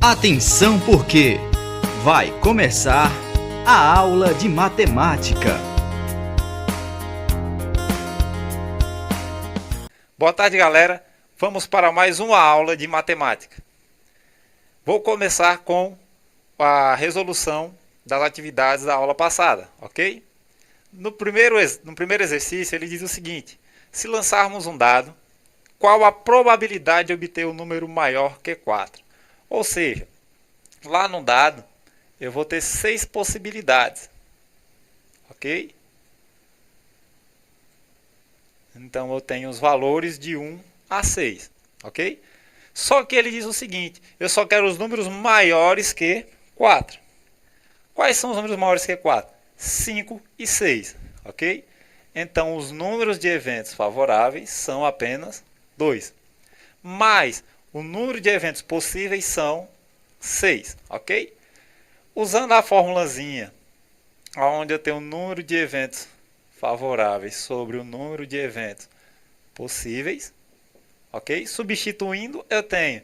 Atenção porque vai começar a aula de matemática. Boa tarde, galera. Vamos para mais uma aula de matemática. Vou começar com a resolução das atividades da aula passada, ok? No primeiro exercício, ele diz o seguinte: se lançarmos um dado, qual a probabilidade de obter um número maior que 4? Ou seja, lá no dado, eu vou ter 6 possibilidades, ok? Então, eu tenho os valores de 1 a 6, ok? Só que ele diz o seguinte: eu só quero os números maiores que 4. Quais são os números maiores que 4? 5 e 6, ok? Então, os números de eventos favoráveis são apenas 2. Mas o número de eventos possíveis são 6, ok? Usando a formulazinha, onde eu tenho o número de eventos favoráveis sobre o número de eventos possíveis, ok? Substituindo, eu tenho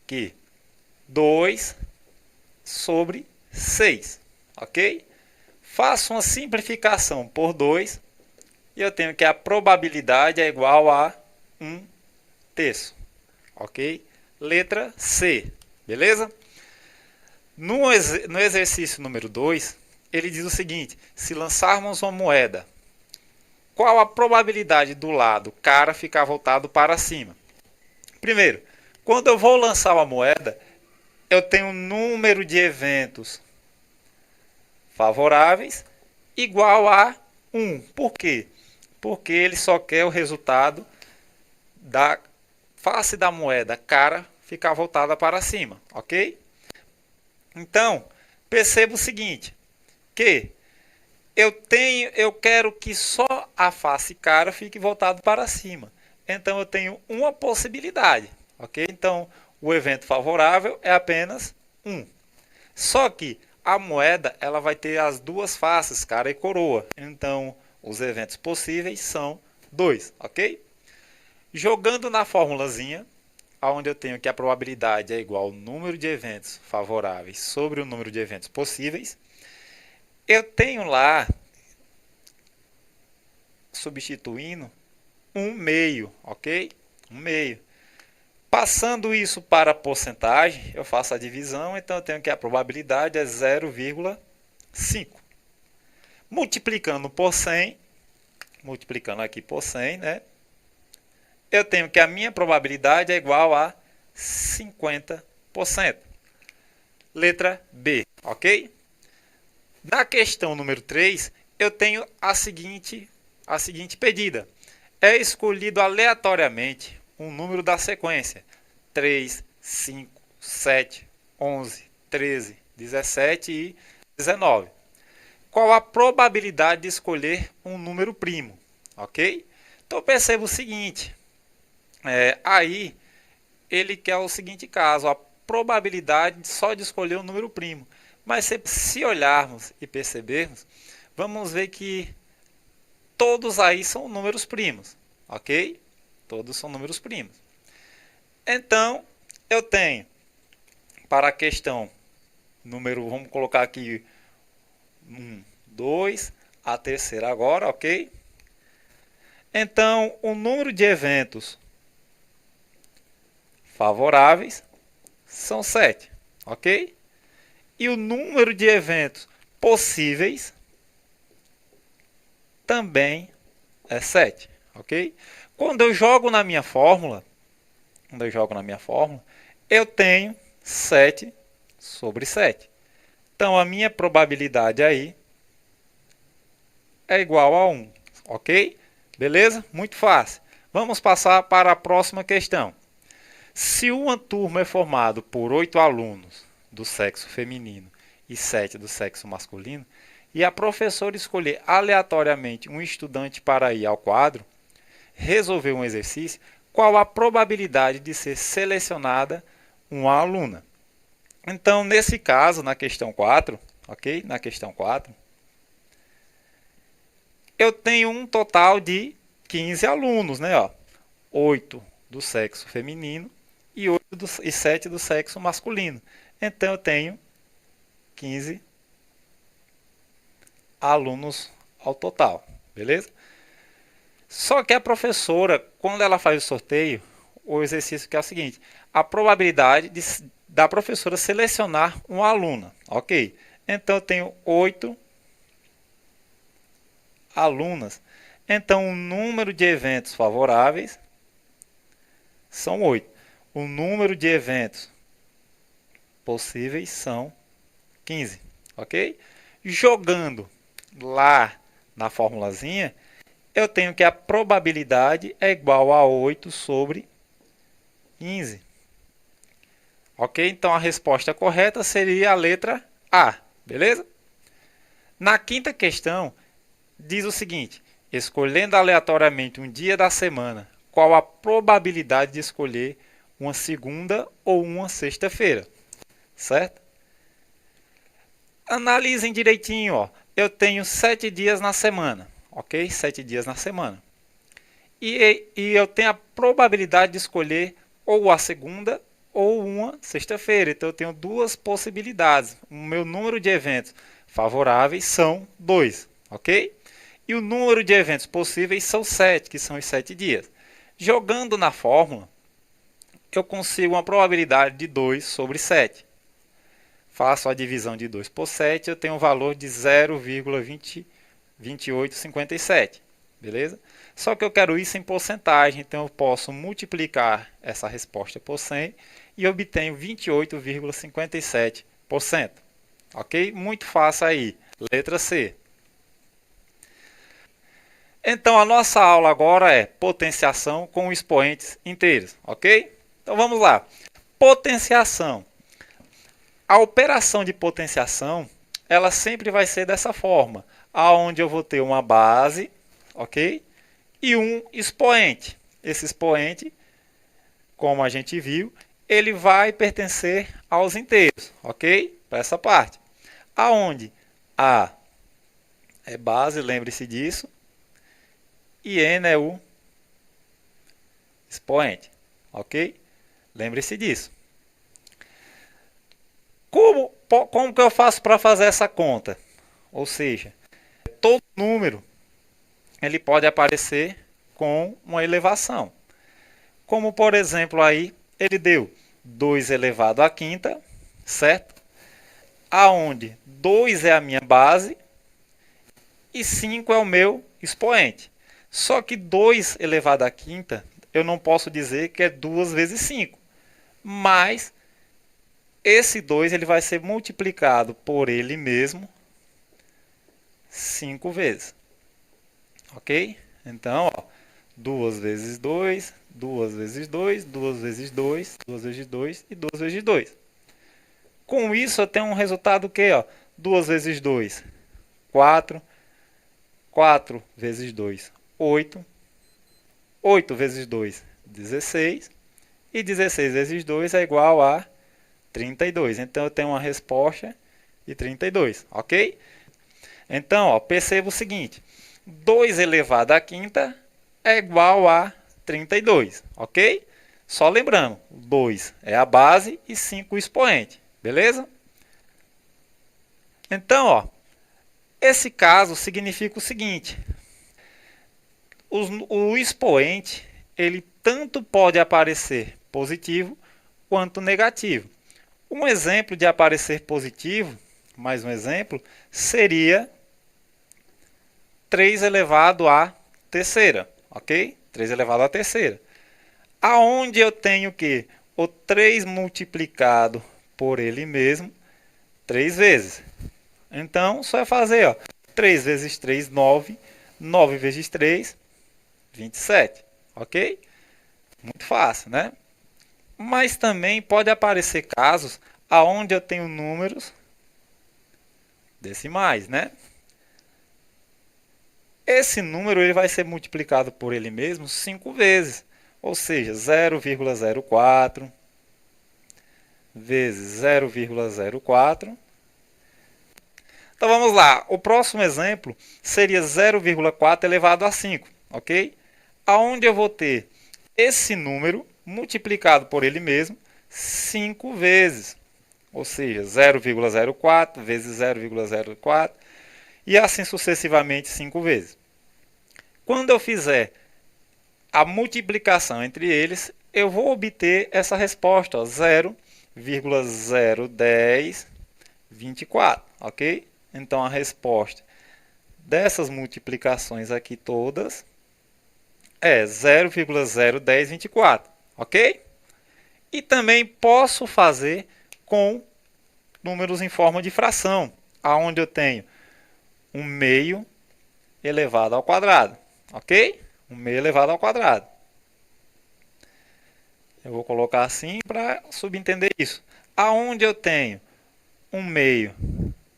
que 2 sobre 6, ok? Faço uma simplificação por 2 e eu tenho que a probabilidade é igual a 1/3, ok? Letra C, beleza? No exercício número 2, ele diz o seguinte: se lançarmos uma moeda, qual a probabilidade do lado cara ficar voltado para cima? Primeiro, quando eu vou lançar uma moeda, eu tenho um número de eventos favoráveis igual a 1. Por quê? Porque ele só quer o resultado da face da moeda cara ficar voltada para cima, ok? Então, perceba o seguinte, que eu quero que só a face cara fique voltado para cima. Então, eu tenho uma possibilidade, ok? Então, o evento favorável é apenas 1. Só que a moeda ela vai ter as duas faces, cara e coroa. Então, os eventos possíveis são 2, ok? Jogando na formulazinha, onde eu tenho que a probabilidade é igual ao número de eventos favoráveis sobre o número de eventos possíveis, eu tenho lá, substituindo, 1/2, ok? 1/2. Passando isso para a porcentagem, eu faço a divisão, então eu tenho que a probabilidade é 0,5. Multiplicando por 100, multiplicando aqui por 100, né? Eu tenho que a minha probabilidade é igual a 50%. Letra B, ok? Na questão número 3, eu tenho a seguinte pedida. É escolhido aleatoriamente um número da sequência 3, 5, 7, 11, 13, 17 e 19. Qual a probabilidade de escolher um número primo? Ok? Então perceba o seguinte, aí ele quer o seguinte caso, a probabilidade só de escolher um número primo. Mas se olharmos e percebermos, vamos ver que todos aí são números primos, ok? Todos são números primos. Então, eu tenho, para a questão número, vamos colocar aqui 1, 2, a terceira agora, ok? Então, o número de eventos favoráveis são 7, ok? E o número de eventos possíveis também é 7, ok? Quando eu jogo na minha fórmula, eu tenho 7 sobre 7. Então, a minha probabilidade aí é igual a 1, ok? Beleza? Muito fácil. Vamos passar para a próxima questão. Se uma turma é formada por 8 alunos do sexo feminino e 7 do sexo masculino, e a professora escolher aleatoriamente um estudante para ir ao quadro, resolver um exercício, qual a probabilidade de ser selecionada uma aluna? Então, nesse caso, na questão 4, ok? Na questão 4, eu tenho um total de 15 alunos, né? 8 do sexo feminino e 8 e 7 do sexo masculino. Então eu tenho 15 alunos ao total, beleza? Só que a professora, quando ela faz o sorteio, o exercício que é o seguinte: a probabilidade da professora selecionar uma aluna, ok? Então eu tenho 8 alunas. Então o número de eventos favoráveis são 8. O número de eventos possíveis são 15, ok? Jogando lá na formulazinha, eu tenho que a probabilidade é igual a 8 sobre 15. Ok? Então a resposta correta seria a letra A, beleza? Na quinta questão, diz o seguinte: escolhendo aleatoriamente um dia da semana, qual a probabilidade de escolher uma segunda ou uma sexta-feira? Certo? Analisem direitinho, ó. Eu tenho 7 dias na semana, ok? 7 dias na semana. E eu tenho a probabilidade de escolher ou a segunda ou uma sexta-feira. Então eu tenho duas possibilidades. O meu número de eventos favoráveis são 2, ok? E o número de eventos possíveis são 7, que são os 7 dias. Jogando na fórmula, eu consigo uma probabilidade de 2 sobre 7. Faço a divisão de 2 por 7, eu tenho um valor de 0,2857, beleza? Só que eu quero isso em porcentagem, então eu posso multiplicar essa resposta por 100 e obtenho 28,57%. Ok? Muito fácil aí. Letra C. Então a nossa aula agora é potenciação com expoentes inteiros, ok? Então vamos lá. Potenciação. A operação de potenciação, ela sempre vai ser dessa forma, aonde eu vou ter uma base, ok? E um expoente. Esse expoente, como a gente viu, ele vai pertencer aos inteiros, ok? Para essa parte. Aonde A é base, lembre-se disso, e N é o expoente, ok? Lembre-se disso. Como que eu faço para fazer essa conta? Ou seja, todo número ele pode aparecer com uma elevação. Como, por exemplo, aí ele deu 2 elevado à quinta, certo? Aonde 2 é a minha base e 5 é o meu expoente. Só que 2 elevado à quinta, eu não posso dizer que é 2 vezes 5. Mas esse 2 ele vai ser multiplicado por ele mesmo 5 vezes. Ok? Então, ó, 2 vezes 2, 2 vezes 2, 2 vezes 2, 2 vezes 2 e 2 vezes 2. Com isso, eu tenho um resultado que, ó, 2 vezes 2, 4. 4 vezes 2, 8. 8 vezes 2, 16. E 16 vezes 2 é igual a 32. Então, eu tenho uma resposta de 32, ok? Então, ó, perceba o seguinte. 2 elevado à quinta é igual a 32, ok? Só lembrando, 2 é a base e 5 o expoente, beleza? Então, ó, esse caso significa o seguinte. O expoente, ele tanto pode aparecer positivo quanto negativo. Um exemplo de aparecer positivo, mais um exemplo, seria 3 elevado à terceira, ok? 3 elevado à terceira. Aonde eu tenho que o 3 multiplicado por ele mesmo 3 vezes. Então, só é fazer, ó, 3 vezes 3, 9. 9 vezes 3, 27, ok? Muito fácil, né? Mas também pode aparecer casos aonde eu tenho números decimais, né? Esse número ele vai ser multiplicado por ele mesmo 5 vezes, ou seja, 0,04 vezes 0,04. Então vamos lá, o próximo exemplo seria 0,4 elevado a 5, ok? Aonde eu vou ter esse número multiplicado por ele mesmo 5 vezes. Ou seja, 0,04 vezes 0,04 e assim sucessivamente 5 vezes. Quando eu fizer a multiplicação entre eles, eu vou obter essa resposta, 0,01024, ok? Então a resposta dessas multiplicações aqui todas é 0,01024, ok? E também posso fazer com números em forma de fração, aonde eu tenho 1 meio elevado ao quadrado, ok? 1 meio elevado ao quadrado. Eu vou colocar assim para subentender isso. Aonde eu tenho 1 meio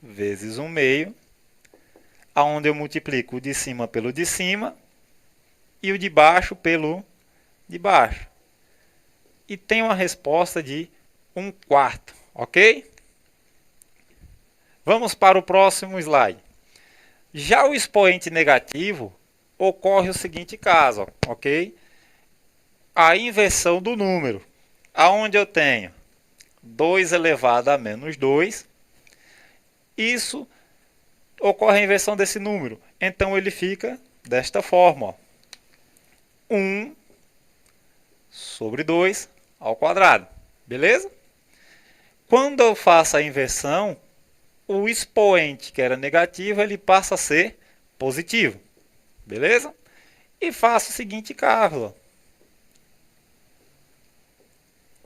vezes 1 meio, aonde eu multiplico o de cima pelo de cima e o de baixo pelo de baixo. E tenho uma resposta de 1/4, ok? Vamos para o próximo slide. Já o expoente negativo ocorre o seguinte caso, ok? A inversão do número, aonde eu tenho 2 elevado a menos 2, isso ocorre a inversão desse número. Então ele fica desta forma, ó, 1 sobre 2 ao quadrado, beleza? Quando eu faço a inversão, o expoente que era negativo, ele passa a ser positivo, beleza? E faço o seguinte cálculo.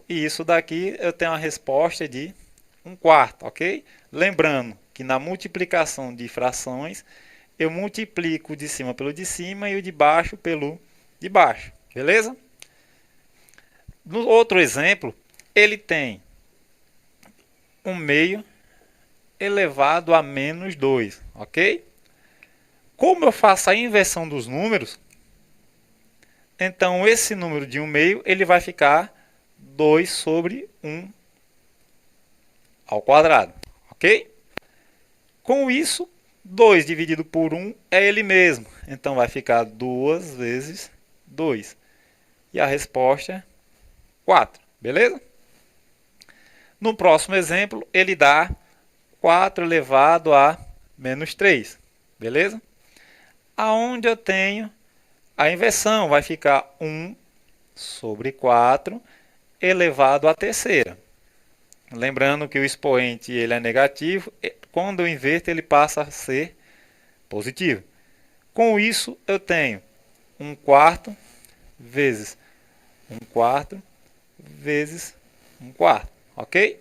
E isso daqui eu tenho a resposta de 1/4, ok? Lembrando que na multiplicação de frações, eu multiplico o de cima pelo de cima e o de baixo pelo de baixo, beleza? No outro exemplo, ele tem 1 meio elevado a menos 2, ok? Como eu faço a inversão dos números, então esse número de 1 meio ele vai ficar 2 sobre 1 ao quadrado, ok? Com isso, 2 dividido por 1 é ele mesmo, então vai ficar 2 vezes 2. E a resposta é 4, beleza? No próximo exemplo, ele dá 4 elevado a menos 3, beleza? Aonde eu tenho a inversão, vai ficar 1 sobre 4 elevado à terceira. Lembrando que o expoente ele é negativo, quando eu inverto ele passa a ser positivo. Com isso eu tenho 1/4 vezes 1/4 vezes 1/4, ok?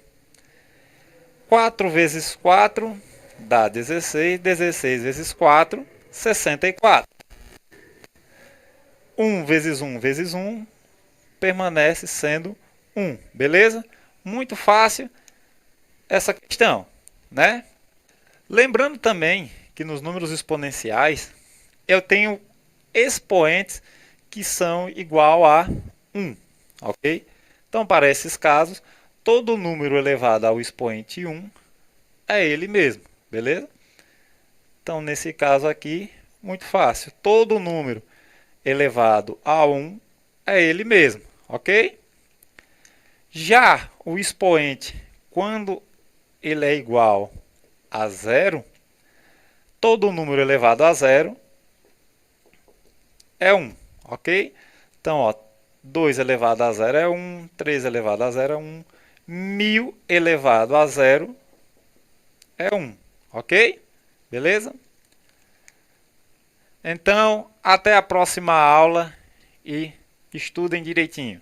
4 vezes 4 dá 16, 16 vezes 4, 64. 1 vezes 1 vezes 1 permanece sendo 1, beleza? Muito fácil essa questão, né? Lembrando também que nos números exponenciais eu tenho expoentes que são igual a 1, ok? Então, para esses casos, todo número elevado ao expoente 1 é ele mesmo, beleza? Então, nesse caso aqui, muito fácil. Todo número elevado a 1 é ele mesmo, ok? Já o expoente, quando ele é igual a 0, todo número elevado a 0 é 1, ok? Então, ó, 2 elevado a 0 é 1, 3 elevado a 0 é 1, 1000 elevado a 0 é 1, ok? Beleza? Então, até a próxima aula e estudem direitinho.